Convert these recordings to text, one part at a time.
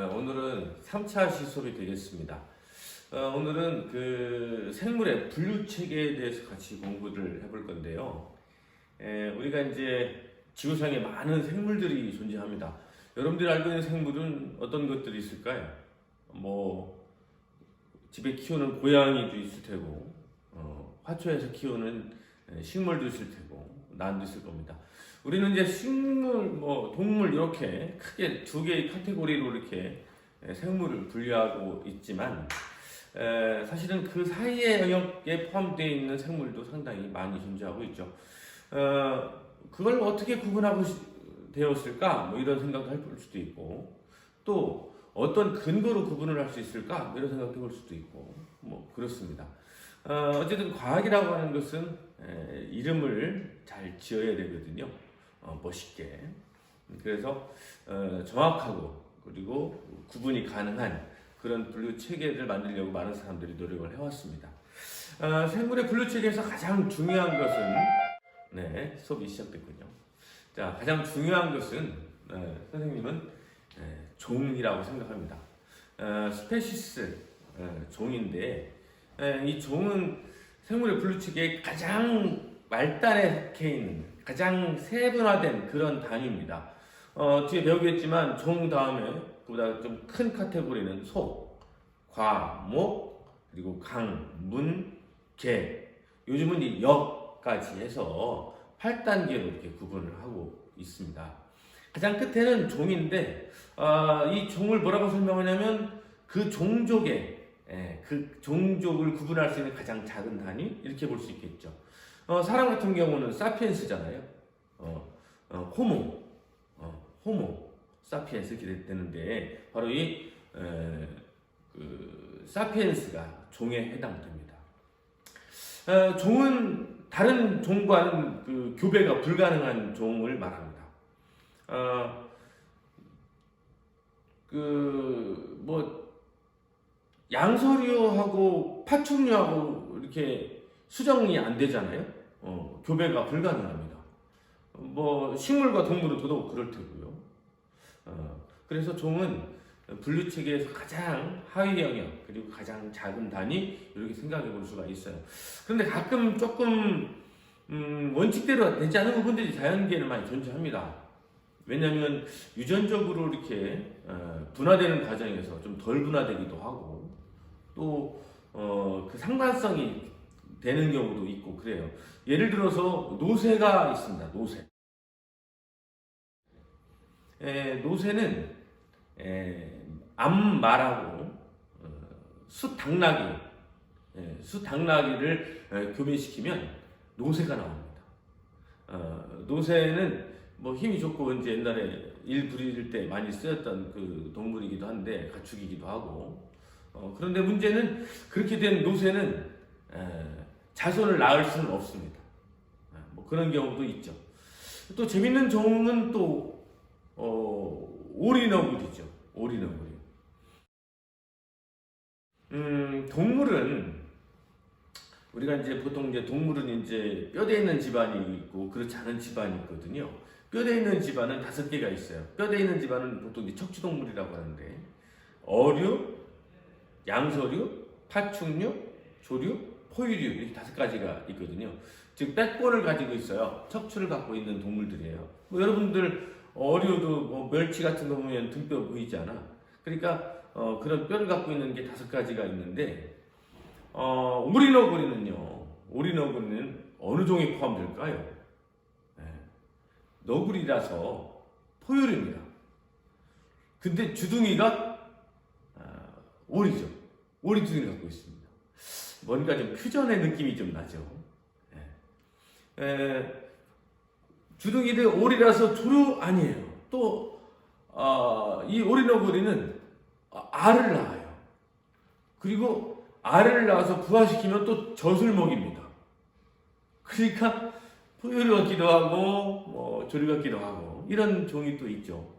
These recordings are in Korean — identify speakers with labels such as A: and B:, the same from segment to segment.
A: 오늘은 3차 시수업이 되겠습니다. 오늘은 그 생물의 분류 체계에 대해서 같이 공부를 해볼 건데요. 우리가 이제 지구상에 많은 생물들이 존재합니다. 여러분들이 알고 있는 생물은 어떤 것들이 있을까요? 뭐 집에 키우는 고양이도 있을 테고, 화초에서 키우는 식물도 있을 테고, 난도 있을 겁니다. 우리는 이제 식물, 동물 이렇게 크게 두 개의 카테고리로 이렇게 생물을 분류하고 있지만 사실은 그 사이의 영역에 포함되어 있는 생물도 상당히 많이 존재하고 있죠. 그걸 어떻게 구분하고 되었을까? 뭐 이런 생각도 할 수도 있고, 또 어떤 근거로 구분을 할 수 있을까? 이런 생각도 해볼 수도 있고, 뭐 그렇습니다. 어쨌든 과학이라고 하는 것은 이름을 잘 지어야 되거든요. 멋있게. 그래서 정확하고 그리고 구분이 가능한 그런 분류 체계를 만들려고 많은 사람들이 노력을 해왔습니다. 생물의 분류 체계에서 가장 중요한 것은 수업이 시작됐군요. 자, 가장 중요한 것은 선생님은 종이라고 생각합니다. 스페시스 종인데 이 종은 생물의 분류 체계의 가장 말단에 속해 있는 가장 세분화된 그런 단위입니다. 뒤에 배우겠지만 종 다음에 그보다 좀 큰 카테고리는 속, 과, 목, 그리고 강, 문, 개, 요즘은 이 역까지 해서 8단계로 이렇게 구분을 하고 있습니다. 가장 끝에는 종인데 이 종을 뭐라고 설명하냐면 그 종족의 그 종족을 구분할 수 있는 가장 작은 단위 이렇게 볼 수 있겠죠. 사람 같은 경우는 사피엔스잖아요. 호모 사피엔스 이렇게 되는데 바로 이 사피엔스가 종에 해당됩니다. 종은 다른 종과는 그 교배가 불가능한 종을 말합니다. 양서류하고 파충류하고 이렇게 수정이 안 되잖아요. 교배가 불가능합니다. 식물과 동물은 더더욱 그럴 테고요. 그래서 종은 분류 체계에서 가장 하위 영역 그리고 가장 작은 단위 이렇게 생각해 볼 수가 있어요. 그런데 가끔 조금 원칙대로 되지 않은 부분들이 자연계에는 많이 존재합니다. 왜냐하면 유전적으로 이렇게 분화되는 과정에서 좀 덜 분화되기도 하고 또 그 상관성이 되는 경우도 있고 그래요. 예를 들어서 노새가 있습니다. 노새는 암말하고 숫당나귀를 교배시키면 노새가 나옵니다. 노새는 힘이 좋고 이제 옛날에 일 부릴 때 많이 쓰였던 그 동물이기도 한데 가축이기도 하고 그런데 문제는 그렇게 된 노새는 자손을 낳을 수는 없습니다. 그런 경우도 있죠. 또 재밌는 종은 또 오리너구리죠. 오리너구리. 동물은 우리가 이제 보통 이제 동물은 이제 뼈대 있는 집안이 있고 그렇지 않은 집안이 있거든요. 뼈대 있는 집안은 5개가 있어요. 뼈대 있는 집안은 보통 이제 척추동물이라고 하는데 어류, 양서류, 파충류, 조류, 포유류 이렇게 5가지가 있거든요. 즉 백본을 가지고 있어요. 척추를 갖고 있는 동물들이에요. 여러분들 어류도 멸치 같은 거 보면 등뼈 보이지 않아? 그러니까 그런 뼈를 갖고 있는 게 5가지가 있는데 오리너구리는 어느 종에 포함될까요? 너구리라서 포유류입니다. 근데 주둥이가 오리죠. 오리 주둥이 갖고 있습니다. 뭔가 좀 퓨전의 느낌이 좀 나죠. 주둥이도 오리라서 조류 아니에요. 또 이 오리너구리는 알을 낳아요. 그리고 알을 낳아서 부화시키면 또 젖을 먹입니다. 그러니까 포유류 같기도 하고 조류 같기도 하고 이런 종이 또 있죠.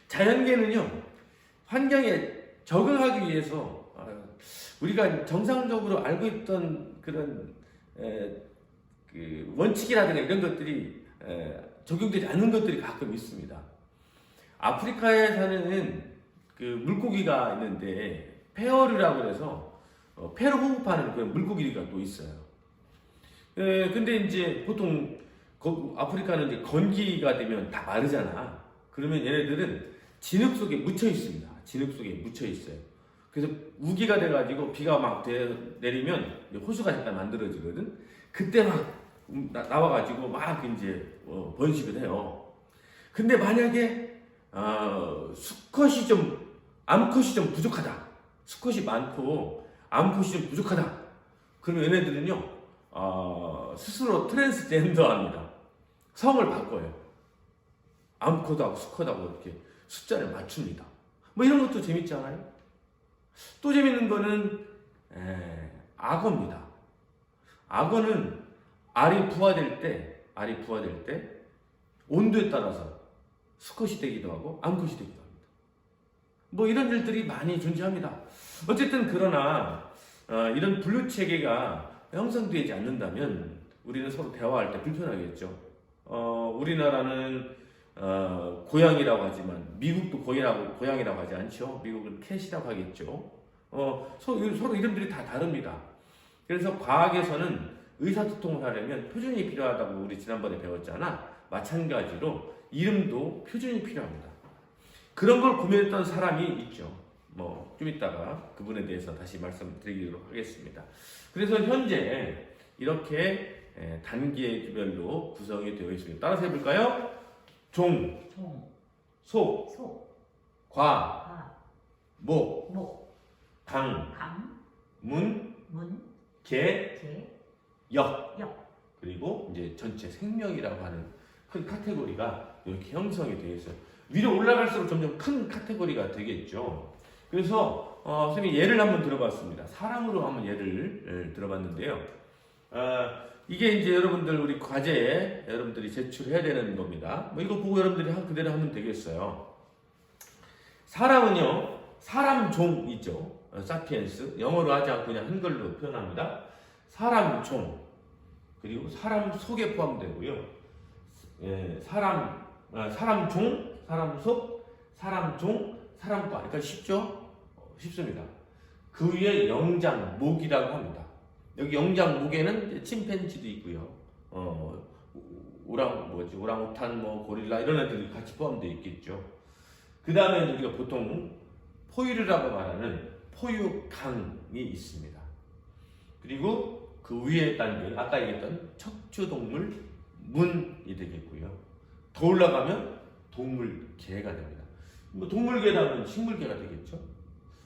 A: 자연계는요 환경에 적응하기 위해서 우리가 정상적으로 알고 있던 그런 그 원칙이라든가 이런 것들이 적용되지 않는 것들이 가끔 있습니다. 아프리카에 사는 그 물고기가 있는데 페어류라고 해서 폐로 호흡하는 그런 물고기가 또 있어요. 근데 이제 보통 아프리카는 이제 건기가 되면 다 마르잖아. 그러면 얘네들은 진흙 속에 묻혀 있습니다. 진흙 속에 묻혀 있어요. 그래서 우기가 돼가지고 비가 막 내리면 호수가 잠깐 만들어지거든. 그때 막 나와가지고 막 이제 번식을 해요. 근데 만약에 암컷이 좀 부족하다. 수컷이 많고 암컷이 좀 부족하다. 그러면 얘네들은요 스스로 트랜스젠더합니다. 성을 바꿔요. 암컷하고 수컷하고 이렇게 숫자를 맞춥니다. 뭐 이런 것도 재밌지 않아요? 또 재밌는 거는 악어입니다. 악어는 알이 부화될 때 온도에 따라서 수컷이 되기도 하고 암컷이 되기도 합니다. 뭐 이런 일들이 많이 존재합니다. 어쨌든 그러나 이런 분류 체계가 형성되지 않는다면 우리는 서로 대화할 때 불편하겠죠. 우리나라는 고양이라고 하지만 미국도 고양이라고 하지 않죠. 미국은 캣이라고 하겠죠. 서로 이름들이 다 다릅니다. 그래서 과학에서는 의사소통을 하려면 표준이 필요하다고 우리 지난번에 배웠잖아. 마찬가지로 이름도 표준이 필요합니다. 그런 걸 고민했던 사람이 있죠. 뭐 좀 이따가 그분에 대해서 다시 말씀드리도록 하겠습니다. 그래서 현재 이렇게 단계별로 구성이 되어 있습니다. 따라서 해볼까요? 종, 소, 과, 목, 강, 문, 개, 역. 그리고 이제 전체 생명이라고 하는 큰 카테고리가 이렇게 형성이 되어 있어요. 위로 올라갈수록 점점 큰 카테고리가 되겠죠. 그래서 선생님이 예를 한번 들어봤습니다. 사람으로 한번 예를 들어봤는데요. 이게 이제 여러분들 우리 과제에 여러분들이 제출해야 되는 겁니다. 뭐 이거 보고 여러분들이 그대로 하면 되겠어요. 사람은요, 사람 종이죠. 사피엔스. 영어로 하지 않고 그냥 한글로 표현합니다. 사람 종. 그리고 사람 속에 포함되고요. 사람 종, 사람 속, 사람 종, 사람과. 그러니까 쉽죠? 쉽습니다. 그 위에 영장목이라고 합니다. 여기 영장목에는 침팬지도 있고요. 오랑우탄, 고릴라 이런 애들이 같이 포함되어 있겠죠. 그 다음에 우리가 보통 포유류라고 말하는 포유강이 있습니다. 그리고 그 위에 단계, 아까 얘기했던 척추동물 문이 되겠고요. 더 올라가면 동물계가 됩니다. 뭐 동물계라면 식물계가 되겠죠.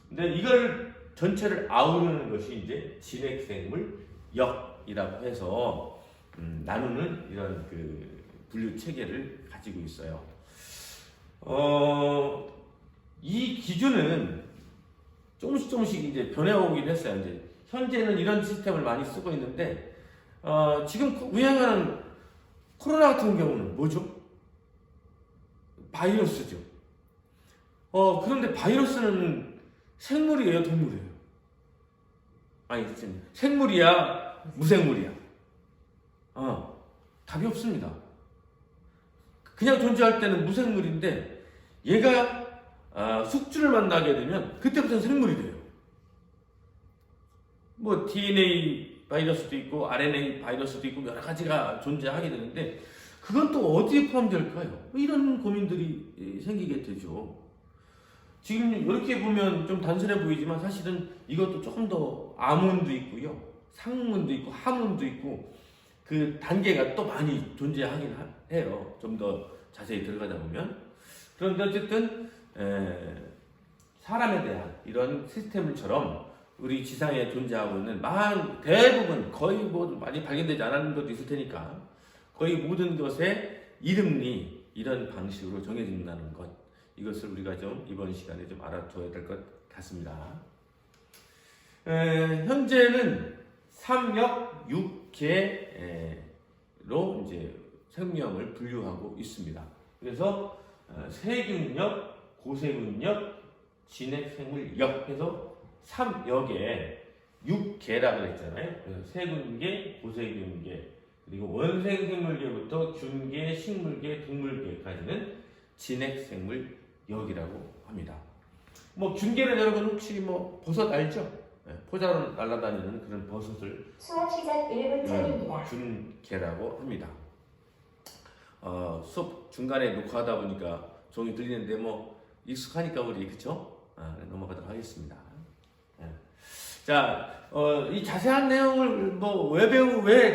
A: 근데 이걸 전체를 아우르는 것이 이제 진핵생물역이라고 해서 나누는 이런 그 분류 체계를 가지고 있어요. 이 기준은 조금씩 이제 변해오긴 했어요. 이제 현재는 이런 시스템을 많이 쓰고 있는데 지금 유행하는 코로나 같은 경우는 뭐죠? 바이러스죠. 그런데 바이러스는 생물이에요, 동물이에요? 아니, 생물이야, 무생물이야? 답이 없습니다. 그냥 존재할 때는 무생물인데 얘가 숙주를 만나게 되면 그때부터는 생물이 돼요. 뭐 DNA 바이러스도 있고 RNA 바이러스도 있고 여러 가지가 존재하게 되는데 그건 또 어디에 포함될까요? 이런 고민들이 생기게 되죠. 지금 이렇게 보면 좀 단순해 보이지만 사실은 이것도 조금 더 아문도 있고요. 상문도 있고 하문도 있고 그 단계가 또 많이 존재하긴 해요. 좀 더 자세히 들어가다 보면. 그런데 어쨌든 사람에 대한 이런 시스템처럼 우리 지상에 존재하고 있는 대부분 거의 뭐 많이 발견되지 않은 것도 있을 테니까 거의 모든 것의 이름이 이런 방식으로 정해진다는 것, 이것을 우리가 좀 이번 시간에 좀 알아둬야 될 것 같습니다. 현재는 3역 6개로 이제 생명을 분류하고 있습니다. 그래서 세균역, 고세균역, 진핵생물역 해서 3역에 6개라고 했잖아요. 그래서 세균계, 고세균계, 그리고 원생생물계부터 균계, 식물계, 동물계까지는 진핵생물역이라고 합니다. 뭐 균계는 여러분 혹시 뭐 버섯 알죠? 포자로 날아다니는 그런 버섯을
B: 수업 시작 1분 전입니다.
A: 균계라고 합니다. 수업 중간에 녹화하다 보니까 종이 들리는데 뭐 익숙하니까 우리 그쵸? 넘어가도록 하겠습니다. 자, 이 자세한 내용을 뭐 왜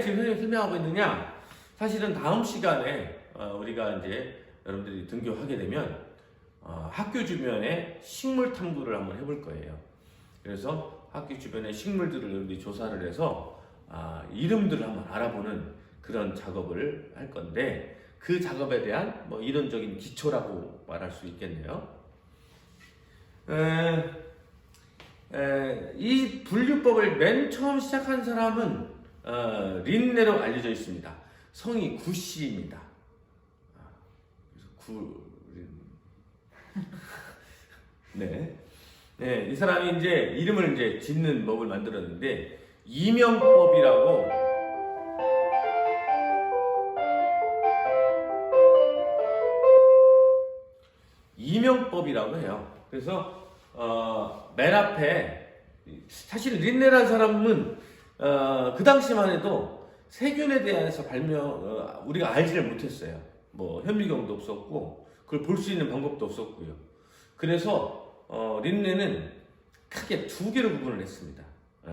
A: 지금 선생님이 설명하고 있느냐? 사실은 다음 시간에 우리가 이제 여러분들이 등교하게 되면 학교 주변에 식물 탐구를 한번 해볼 거예요. 그래서 학교 주변의 식물들을 여러분들이 조사를 해서 이름들을 한번 알아보는 그런 작업을 할 건데 그 작업에 대한 뭐 이론적인 기초라고 말할 수 있겠네요. 이 분류법을 맨 처음 시작한 사람은 린네로 알려져 있습니다. 성이 구씨입니다. 네, 이 사람이 이제 이름을 이제 짓는 법을 만들었는데 이명법이라고. 이명법이라고 해요. 그래서 맨 앞에 사실 린네라는 사람은 그 당시만 해도 세균에 대해서 우리가 알지를 못했어요. 뭐 현미경도 없었고 그걸 볼 수 있는 방법도 없었고요. 그래서 린네는 크게 두 개로 구분을 했습니다.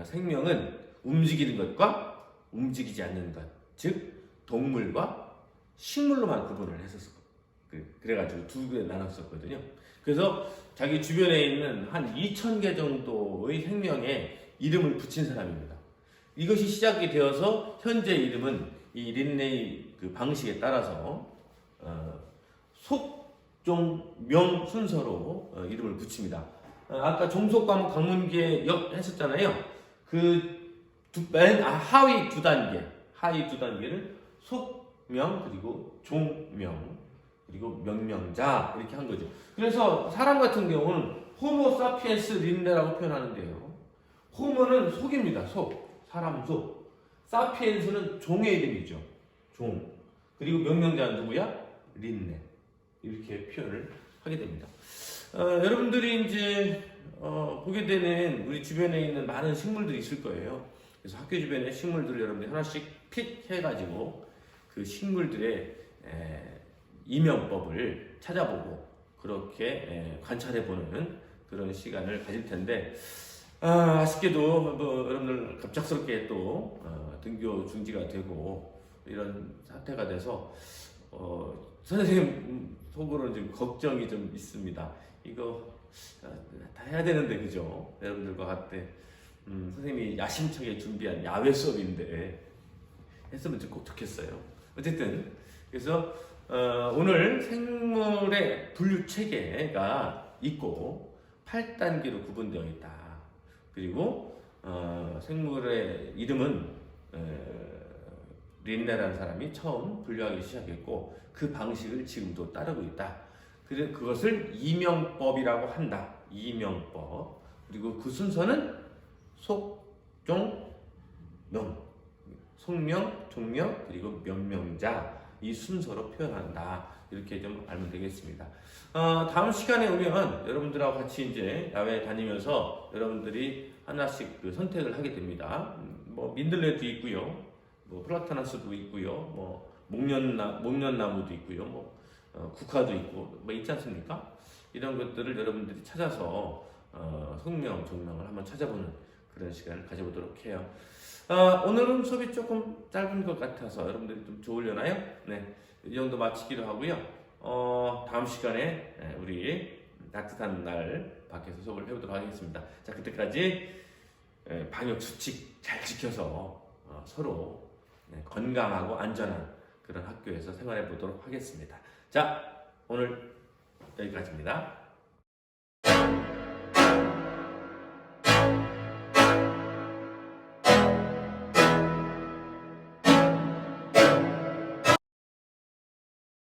A: 생명은 움직이는 것과 움직이지 않는 것, 즉 동물과 식물로만 구분을 했었어요. 그래가지고 두 개 나눴었거든요. 그래서 자기 주변에 있는 한 2,000개 정도의 생명에 이름을 붙인 사람입니다. 이것이 시작이 되어서 현재 이름은 이 린네의 그 방식에 따라서 속종명 순서로 이름을 붙입니다. 아까 종속 과목 강문계 했었잖아요. 맨 하위 두 단계를 속명 그리고 종명 그리고 명명자 이렇게 한 거죠. 그래서 사람 같은 경우는 호모 사피엔스 린네라고 표현하는데요. 호모는 속입니다. 사람 속. 사피엔스는 종의 이름이죠. 종. 그리고 명명자는 누구야? 린네. 이렇게 표현을 하게 됩니다. 여러분들이 이제 보게 되는 우리 주변에 있는 많은 식물들이 있을 거예요. 그래서 학교 주변에 식물들을 여러분들이 하나씩 픽 해가지고 그 식물들의 이명법을 찾아보고 그렇게 관찰해보는 그런 시간을 가질 텐데 아쉽게도 뭐 여러분들 갑작스럽게 또 등교 중지가 되고 이런 사태가 돼서 선생님 속으로는 좀 걱정이 좀 있습니다. 이거 다 해야 되는데 그죠? 여러분들과 같이 선생님이 야심차게 준비한 야외 수업인데 했으면 좀 꼭 좋겠어요. 어쨌든 그래서 오늘 생물의 분류 체계가 있고 8단계로 구분되어 있다. 그리고 생물의 이름은 린네라는 사람이 처음 분류하기 시작했고 그 방식을 지금도 따르고 있다. 그것을 이명법이라고 한다. 이명법. 그리고 그 순서는 속, 종, 명. 속명, 종명, 그리고 명명자. 이 순서로 표현한다. 이렇게 좀 알면 되겠습니다. 다음 시간에 오면 여러분들하고 같이 이제 야외 다니면서 여러분들이 하나씩 그 선택을 하게 됩니다. 뭐 민들레도 있고요, 뭐 플라타나스도 있고요, 뭐 목련나무도 있고요, 뭐 국화도 있고 뭐 있지 않습니까? 이런 것들을 여러분들이 찾아서 속명, 종명을 한번 찾아보는 그런 시간을 가져보도록 해요. 오늘은 수업이 조금 짧은 것 같아서 여러분들이 좀 좋으려나요? 네, 이 정도 마치기로 하고요. 다음 시간에 우리 따뜻한 날 밖에서 수업을 해보도록 하겠습니다. 자, 그때까지 방역 수칙 잘 지켜서 서로 건강하고 안전한 그런 학교에서 생활해 보도록 하겠습니다. 자, 오늘 여기까지입니다.